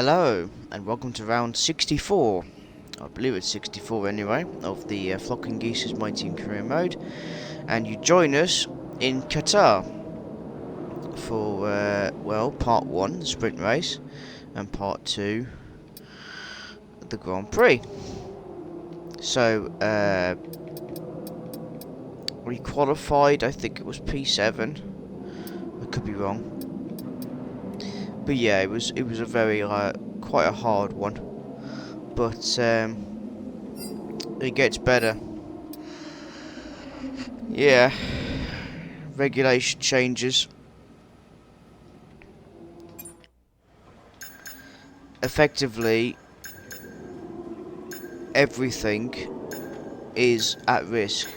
Hello, and welcome to round 64, I believe it's 64 anyway, of the Flocking Geese's My Team Career Mode, and you join us in Qatar for, well, part 1, the sprint race, and part 2, the Grand Prix. So, we qualified, I think it was P7, I could be wrong. But yeah, it was a very quite a hard one, but it gets better. Yeah, regulation changes. Effectively, everything is at risk.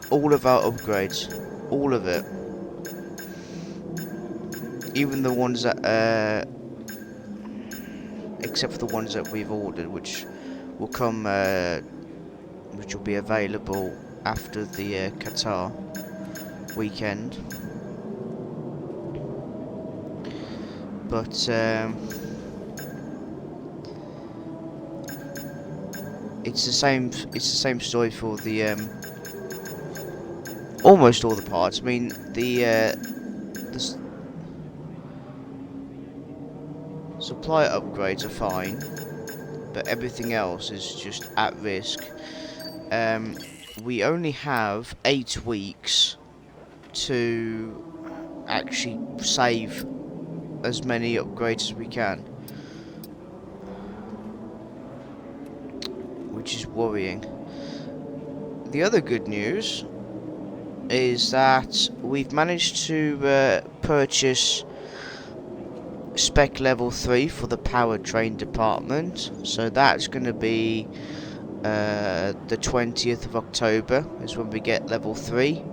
All of our upgrades, all of it. Even the ones that, except for the ones that we've ordered, which will come, which will be available after the Qatar weekend. But it's the same story for the almost all the parts. I mean, the supply upgrades are fine, but everything else is just at risk. We only have 8 weeks to actually save as many upgrades as we can, which is worrying. The other good news is that we've managed to purchase spec level 3 for the powertrain department, so that's going to be the 20th of October is when we get level 3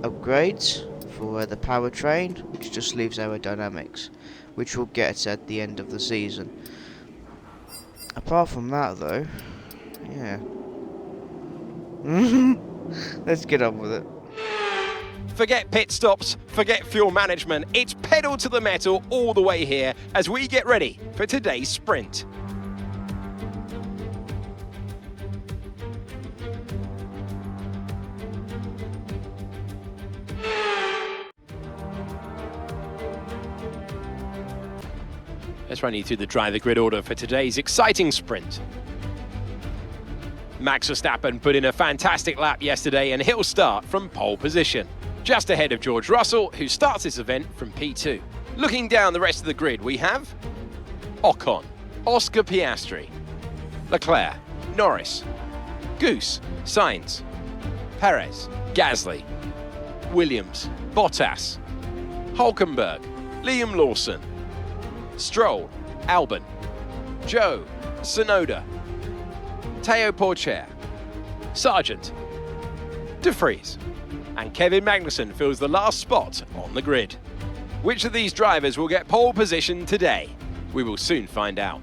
upgrades for the powertrain, which just leaves aerodynamics, which we'll get at the end of the season. Apart from that though, yeah. Let's get on with it. Forget pit stops, forget fuel management, it's pedal to the metal all the way here as we get ready for today's sprint. Let's run you through the driver grid order for today's exciting sprint. Max Verstappen put in a fantastic lap yesterday and he'll start from pole position, just ahead of George Russell, who starts this event from P2. Looking down the rest of the grid, we have Ocon, Oscar Piastri, Leclerc, Norris, Goose, Sainz, Perez, Gasly, Williams, Bottas, Hulkenberg, Liam Lawson, Stroll, Albon, Joe, Tsunoda, Teo Porcher, Sargent, De Vries, and Kevin Magnussen fills the last spot on the grid. Which of these drivers will get pole position today? We will soon find out.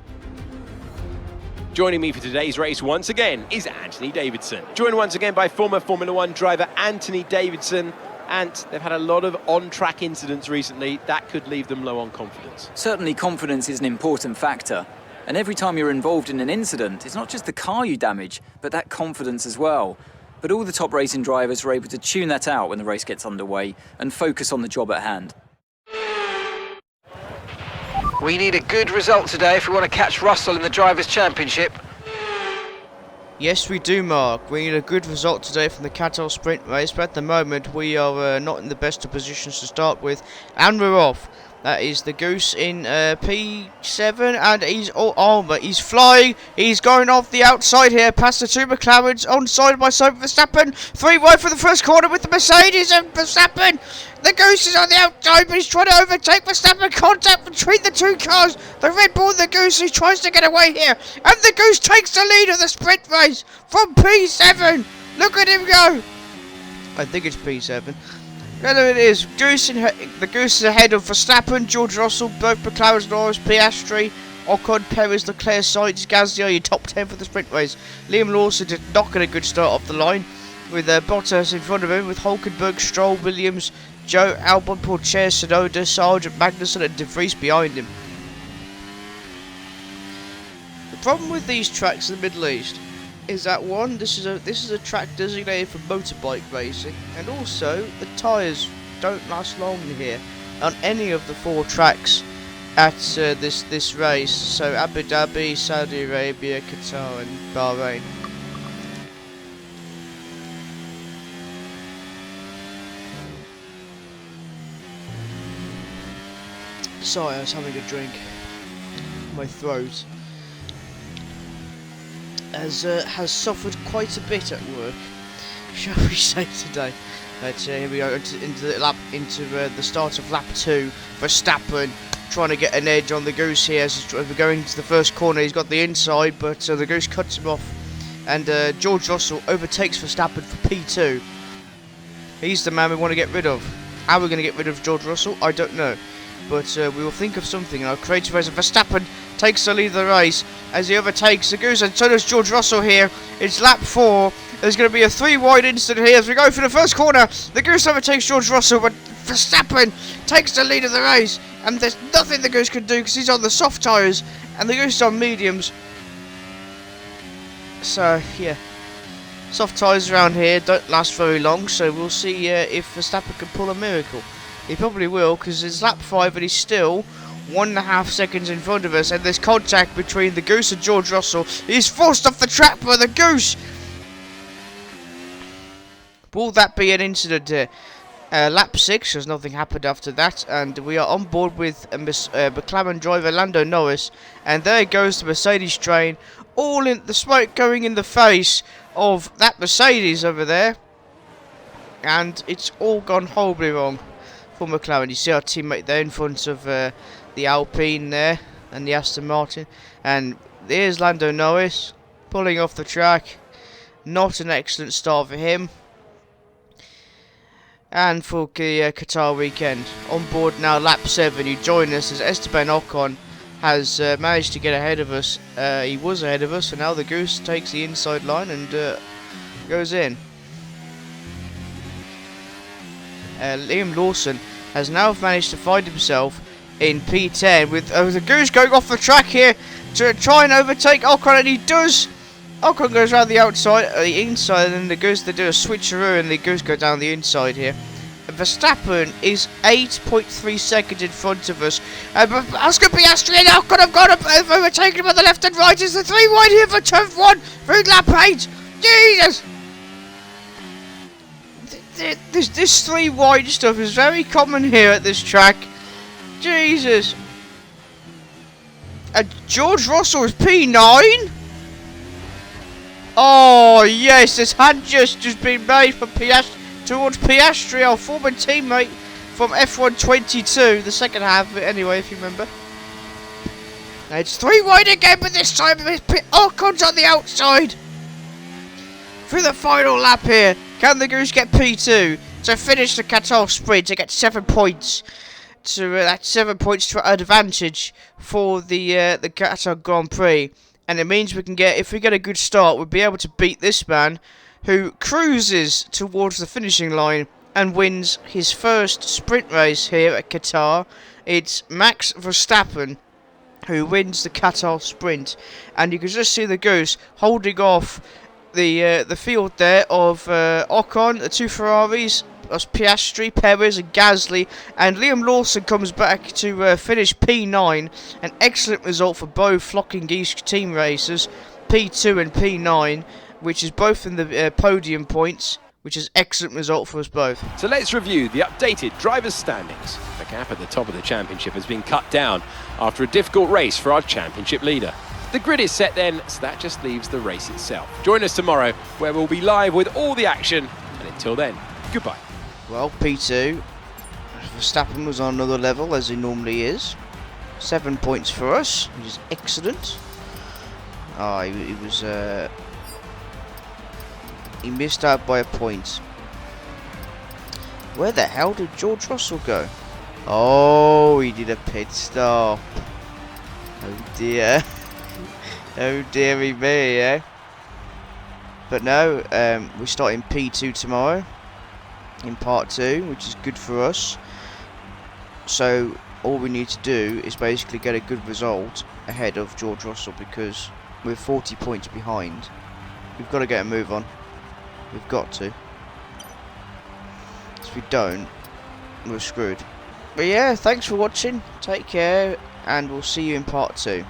Joining me for today's race once again is Anthony Davidson. Joined once again by former Formula One driver Anthony Davidson, and they've had a lot of on-track incidents recently that could leave them low on confidence. Certainly confidence is an important factor, and every time you're involved in an incident, it's not just the car you damage, but that confidence as well. But all the top racing drivers are able to tune that out when the race gets underway and focus on the job at hand. We need a good result today if we want to catch Russell in the Drivers' Championship. Yes, we do, Mark. We need a good result today from the Qatar sprint race, but at the moment we are not in the best of positions to start with, and we're off. That is the Goose in P7, and he's but he's flying. He's going off the outside here, past the two McLarens, on side by side with Verstappen. 3 wide for the first corner with the Mercedes and Verstappen. The Goose is on the outside, but he's trying to overtake Verstappen. Contact between the two cars. The Red Bull and the Goose, he tries to get away here, and the Goose takes the lead of the sprint race from P7. Look at him go. I think it's P7. There it is. The Goose is ahead of Verstappen, George Russell, both McLaren, Norris, Piastri, Ocon, Perez, Leclerc, Sainz, Gasly are your top 10 for the sprint race. Liam Lawson did not get a good start off the line, with Bottas in front of him, with Hulkenberg, Stroll, Williams, Joe, Albon, Porcher, Tsunoda, Sargent, Magnussen and De Vries behind him. The problem with these tracks in the Middle East is that one, this is a track designated for motorbike racing, and also the tyres don't last long here on any of the 4 tracks at this race. So Abu Dhabi, Saudi Arabia, Qatar, and Bahrain. Sorry, I was having a drink. My throat has suffered quite a bit at work, shall we say today. But here we go into the start of lap 2. Verstappen trying to get an edge on the Goose here as we're going into the first corner. He's got the inside, but the Goose cuts him off, and George Russell overtakes Verstappen for P2. He's the man we want to get rid of. How we're going to get rid of George Russell, I don't know. But we will think of something in our creative ways. Verstappen takes the lead of the race as he overtakes the Goose, and so does George Russell here. It's lap 4. There's going to be a 3-wide incident here as we go for the first corner. The Goose overtakes George Russell, but Verstappen takes the lead of the race, and there's nothing the Goose can do because he's on the soft tyres and the Goose is on mediums. So yeah, soft tyres around here don't last very long, so we'll see if Verstappen can pull a miracle. He probably will, because it's lap 5 and he's still 1.5 seconds in front of us, and there's contact between the Goose and George Russell. He's forced off the track by the Goose. Will that be an incident here? Lap 6, because nothing happened after that, and we are on board with McLaren driver Lando Norris, and there goes the Mercedes train, all in the smoke going in the face of that Mercedes over there, and it's all gone horribly wrong for McLaren. You see our teammate there in front of the Alpine there and the Aston Martin, and there's Lando Norris pulling off the track. Not an excellent start for him. And for the Qatar weekend, on board now lap 7, you join us as Esteban Ocon has managed to get ahead of us. He was ahead of us, and now the Goose takes the inside line and goes in. Liam Lawson has now managed to find himself in P10 with the Goose going off the track here to try and overtake Ocon, and he does. Ocon goes around the outside, the inside, and then the Goose, they do a switcheroo and the Goose go down the inside here. Verstappen is 8.3 seconds in front of us. Oscar Piastri and Ocon have got overtaken him on the left and right. It's the 3-wide here for turn 1 through lap 8. Jesus! This 3-wide stuff is very common here at this track. Jesus! George Russell is P9? Oh yes, this hand just been made for towards Piastri, our former teammate from F123, the second half of it anyway, if you remember. Now it's 3-wide again, but this time Ocon's on the outside. Through the final lap here, can the Goose get P2 to finish the Qatar sprint to get 7 points? That's 7 points to advantage for the Qatar Grand Prix. And it means we can get, if we get a good start, we'll be able to beat this man who cruises towards the finishing line and wins his first sprint race here at Qatar. It's Max Verstappen who wins the Qatar sprint. And you can just see the Goose holding off the field there of Ocon, the 2 Ferraris, Piastri, Perez and Gasly, and Liam Lawson comes back to finish P9. An excellent result for both Flock and Geese team racers, P2 and P9, which is both in the podium points, which is excellent result for us both. So let's review the updated drivers' standings. The gap at the top of the championship has been cut down after a difficult race for our championship leader. The grid is set then, so that just leaves the race itself. Join us tomorrow, where we'll be live with all the action, and until then, goodbye. Well, P2, Verstappen was on another level as he normally is. 7 points for us, which is excellent. He missed out by a point. Where the hell did George Russell go? Oh, he did a pit stop. Oh dear. Oh dearie me, eh? But no, we start in P2 tomorrow. In part 2, which is good for us. So all we need to do is basically get a good result ahead of George Russell, because We're 40 points behind. We've got to get a move on. We've got to. If we don't, we're screwed. But yeah, thanks for watching. Take care, and we'll see you in part 2.